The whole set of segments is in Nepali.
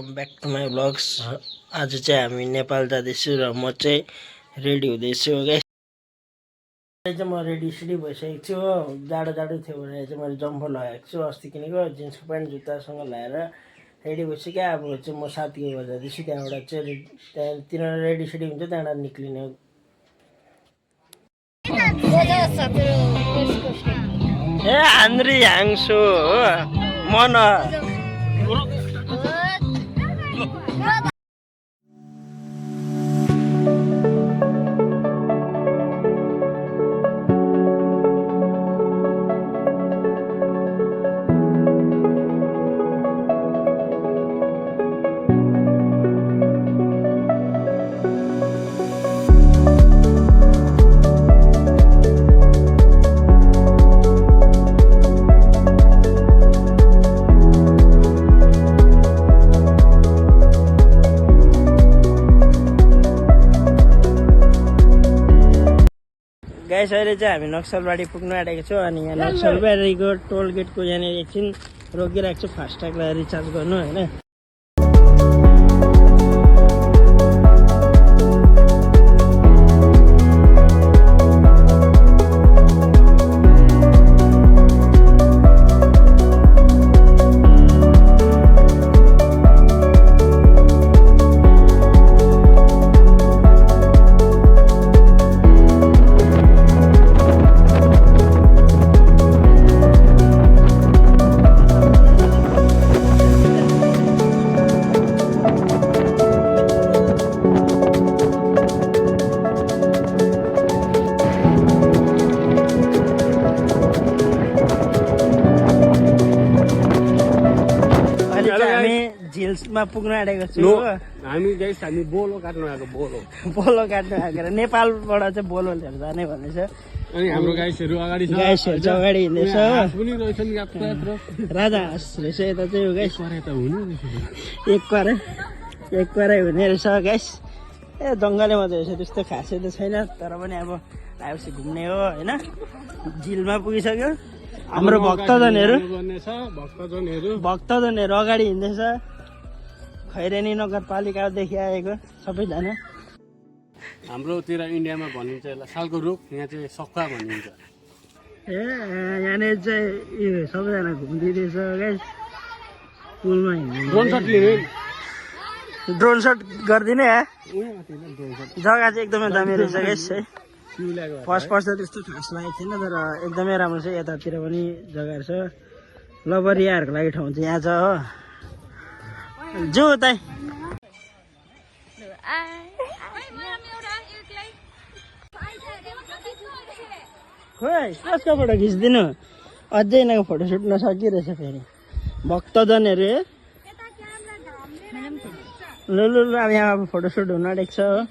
Welcome back to my blogs. आज चाहिँ हामी नेपाल जाँदैछु र म चाहिँ रेडी हुँदैछु गाइस। चाहिँ म रेडी सिडी भइसकेको छु हो। जाडो थियो भने चाहिँ मैले जम्पर लगाएको छु अस्ति किनेको जिन्सको प्यान्ट जुत्तासँग लगाएर रेडी भइसक्यो। अब चाहिँ म साथीको घर जाँदैछु, त्यहाँबाट चाहिँ त्यहाँ तिनीहरू रेडी सिडी हुन्छ त्यहाँबाट निक्लिने। ए हान्द्री हाँग्छु हो मन गाइस। अहिले चाहिँ हामी नक्सलबाडी पुग्नु आँटेको छौँ अनि यहाँ नक्सलबारीको टोल गेटको यहाँनिर एकछिन रोकिरहेको छु फास्ट्यागलाई रिचार्ज गर्नु होइन। झिल्समा पुग्न आँटेको छु हामी बोलो काट्नु आएको बोलो काट्नु आएको नेपालबाट चाहिँ बोलो लिएर जाने भनेछ। अनि हाम्रो गाइसहरू अगाडि छ, गाइसहरू चाहिँ अगाडि हिँड्दैछ। पनि रहेछन् यात्रा राजा हाँस रहेछ यता चाहिँ यो गाइस। त हुनु एक कराई हुने रहेछ गाइस। ए जङ्गलै मात्रै रहेछ, त्यस्तो खासै त छैन तर पनि अब आएपछि घुम्ने हो होइन। झिलमा पुगिसक्यो हाम्रो भक्तजनहरू अगाडि हिँड्दैछ। खैरेनी नगरपालिकादेखि आएको सबैजना। हाम्रोतिर इन्डियामा भनिन्छ यसलाई सालको रुख, यहाँ चाहिँ सक्खा भनिन्छ। ए यहाँनिर चाहिँ यो सबैजना घुम्दिँदैछ गाइस पुलमा हिँड्नु। ड्रोन सट गरिदिने जग्गा चाहिँ एकदमै दामी रहेछ गाइस है। फर्स्ट त त्यस्तो खास लागेको थिएन तर एकदमै राम्रो छ। यतातिर पनि जग्गाहरू छ, लबरियाहरूको लागि ठाउँ चाहिँ यहाँ छ हो। जो उतै खोइ कसको फोटो खिचिदिनु, अझै यिनीहरूको फोटोसुट नसकिरहेछ। फेरि भक्तजनहरू लु अब यहाँ फोटोसुट हुन आँटेको छ हो।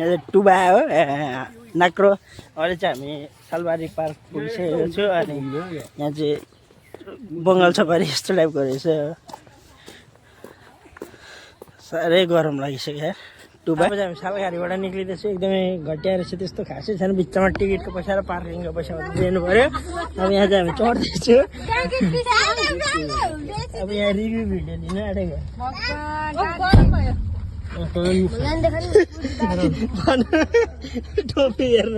यहाँ चाहिँ टुबा हो नाक्रो। अहिले चाहिँ हामी सालबारी पार्क पुगिसकेको छु अनि यहाँ चाहिँ बङ्गाल सफारी यस्तो टाइपको रहेछ। साह्रै गरम लागिसक्यो टुबा। चाहिँ हामी सालबारीबाट निक्लिँदैछु, एकदमै घटिया रहेछ, त्यस्तो खासै छैन। बिचमा टिकटको पैसा र पार्किङको पैसा दिनु पऱ्यो। अब यहाँ चाहिँ हामी चढ्दैछु। अब यहाँ रिभ्यू भिडियो लिन आँटेको टोपी हेर्न।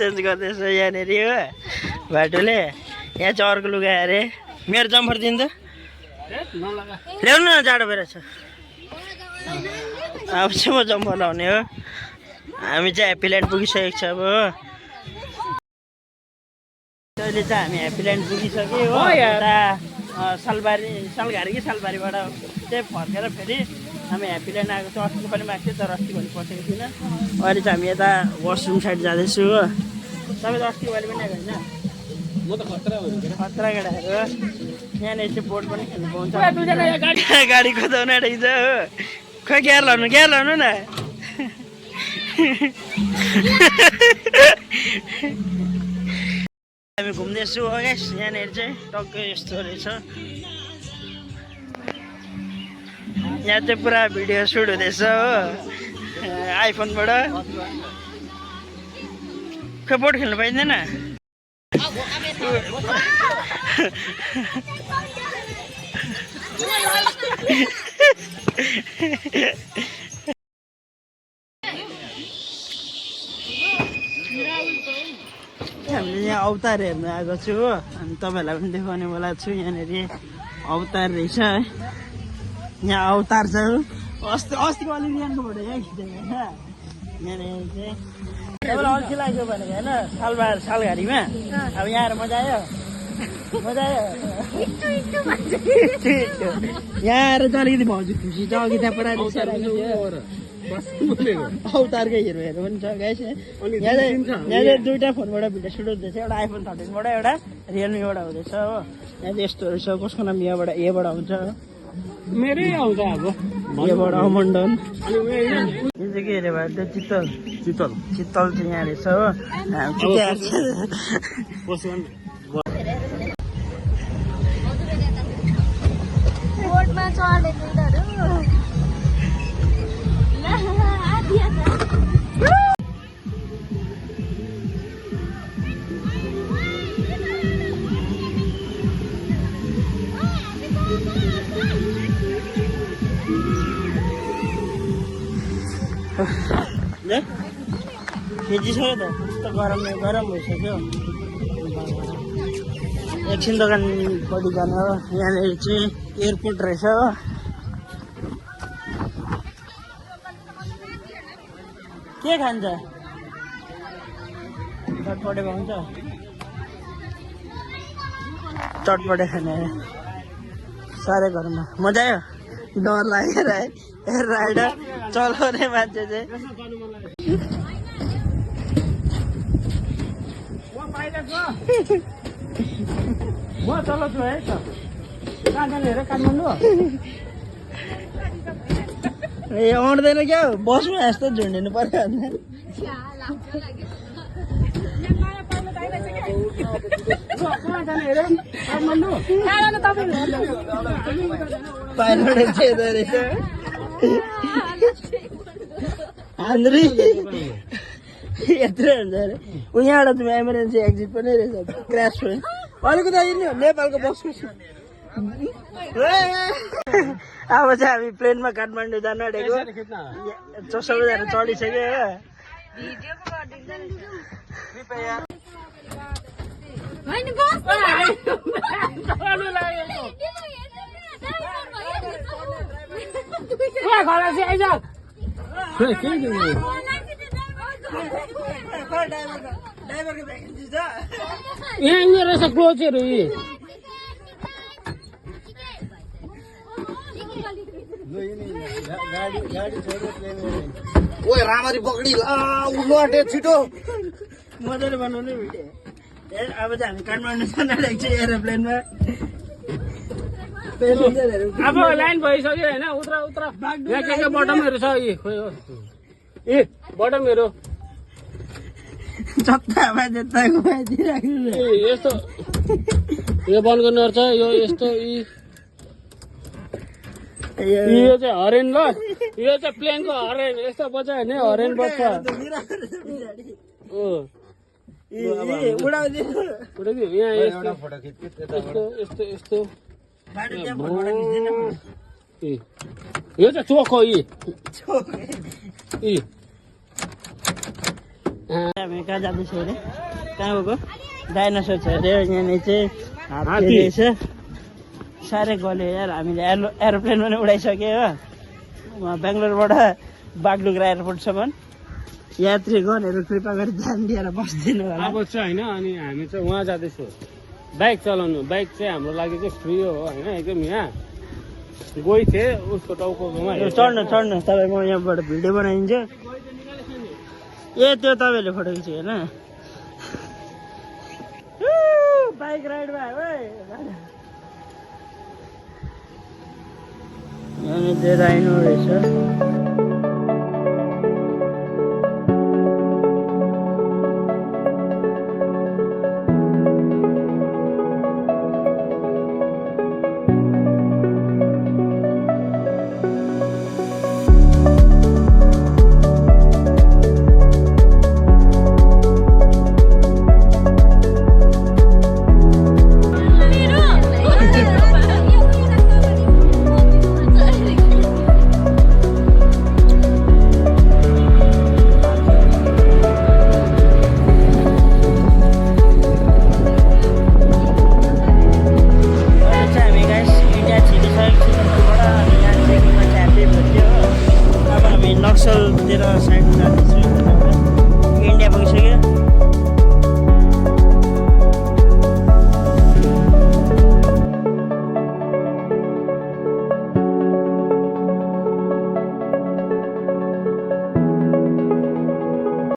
चेन्ज गर्दैछ यहाँनिर हो भाटोले। यहाँ चाहिँ अर्को लुगा अरे मेरो जम्फर दिन्छ ल्याउनु न जाडो भएर छ। अब चाहिँ म जम्फर लाउने हो। हामी चाहिँ ह्याप्पील्यान्ड पुगिसकेको छ अब हो। अहिले चाहिँ हामी ह्याप्पील्यान्ड पुगिसक्यो हो। यता सालघारी कि सालबारीबाट चाहिँ फर्केर फेरि हामी ह्याप्पील्यान्ड आएको छौँ। अस्ति पनि माग्थ्यो तर अस्ति भोलि पसेको थिइनँ। अहिले चाहिँ हामी यता वासरुम साइड जाँदैछु हो। तपाईँ त अस्ति भोलि पनि आएको होइन? म त खतरा केटाहरू हो। यहाँनिर चाहिँ बोट पनि खेल्नु पाउँछ। गाडी कुदाउन आँटेको छ हो। खोइ ग्यार लाउनु न। हामी घुम्दैछु हो गाइस। यहाँनिर चाहिँ टक्कै यस्तो रहेछ। यहाँ चाहिँ पुरा भिडियो सुट हुँदैछ हो आइफोनबाट। खोइ बोट खेल्नु पाइँदैन। हामीले यहाँ अवतार हेर्नु आएको छु हो। अनि तपाईँहरूलाई पनि देखाउने बोला छु। यहाँनिर अवतार रहेछ है। यहाँ अवतार छ अस्तिको अलिअलि यहाँको फोटो यहाँ खिचेको होइन। यहाँनिर चाहिँ तपाईँलाई अल्छी लाग्यो भनेको होइन सालघारीमा। अब यहाँ आएर मजा आयो। यहाँ आएर चाहिँ अलिकति भाउजू खुसी छ। अघि त्यहाँ पढाएर अवतारकै हिरो पनि छ गाइस। यहाँ चाहिँ दुईवटा फोनबाट भिडियो सुट हुँदैछ। एउटा आइफोन 13बाट एउटा रियलमीबाट हुँदैछ हो। यहाँ चाहिँ यस्तोहरू छ। कसको नाम एबाट आउँछ। मेरै आउँछ अब एबाट अमण्डन। यो चाहिँ के अरे भाइ चित्तल चाहिँ यहाँ रहेछ हो। खिचिसक्यो त कस्तो गरम भइसक्यो। एकछिन दोकानपट्टि जानु हो। यहाँनिर चाहिँ एयरपोर्ट रहेछ हो। के खान्छ? चटपटे पाउँछ। चटपटे खाने साह्रै घरमा मजा आयो। डर लागेर है राइडर चलाउने मान्छे चाहिँ। म चलाउँछु है त। कहाँ जाने हेर काठमाडौँ? ए आउँदैन क्या बसमा यस्तो झुन्डिनु पर्यो भने। पाइलट चाहिँ रहेछ हान्द्री यत्रो हुन्छ अरे। यहाँबाट चाहिँ इमर्जेन्सी एक्जिट पनि रहेछ। क्रास भयो अलिकति नि नेपालको बसको। अब चाहिँ हामी प्लेनमा काठमाडौँ जान आँटेको। सबैजना चढिसक्यो हो। यहाँ रहेछ क्लोजहरू यी ओए रामरी पकडी उल्टे छिटो मजाले बनाउने भिडियो। अब चाहिँ हामी काठमाडौँ जान आँटेको छ एरोप्लेनमा। अब लाइन भइसक्यो होइन। उत्र यहाँ के बटमहरू छ यी खोइ हो। ए बटमहरू जता भए जता घुमाइदिइराख्नु। यस्तो यो बन्द गर्नुपर्छ। यो यस्तो यो चाहिँ हरेन ल। यो चाहिँ प्लेनको हरेन। यस्तो बजायो भने हरेन बज्छ। उडाइदियो यहाँ यस्तो यो चाहिँ चोक हो। यी हामी कहाँ जाँदैछौँ अरे कहाँ गएको डाइनोसर छ अरे यहाँनिर चाहिँ हात्ती हात्ती। रहेछ साह्रै गल्यो यार हामीले एरोप्लेन पनि उडाइसक्यो हो वहाँ बेङ्गलोरबाट बागडोग्रा एयरपोर्टसम्म यात्रीगणहरू कृपा गरी ध्यान दिएर बस्दिनु होला अब चाहिँ होइन अनि हामी चाहिँ उहाँ जाँदैछौँ बाइक चलाउनु बाइक चाहिँ हाम्रो लागि चाहिँ फ्री हो होइन एकदम यहाँ गइ थिएँ उसको टाउकोमा यो चढ्नु चढ्नु तपाईँ म यहाँबाट भिडियो बनाइदिन्छु ए त्यो तपाईँले फोटो खिच्यो होइन बाइक राइड भयो यहाँनिर राइनो रहेछ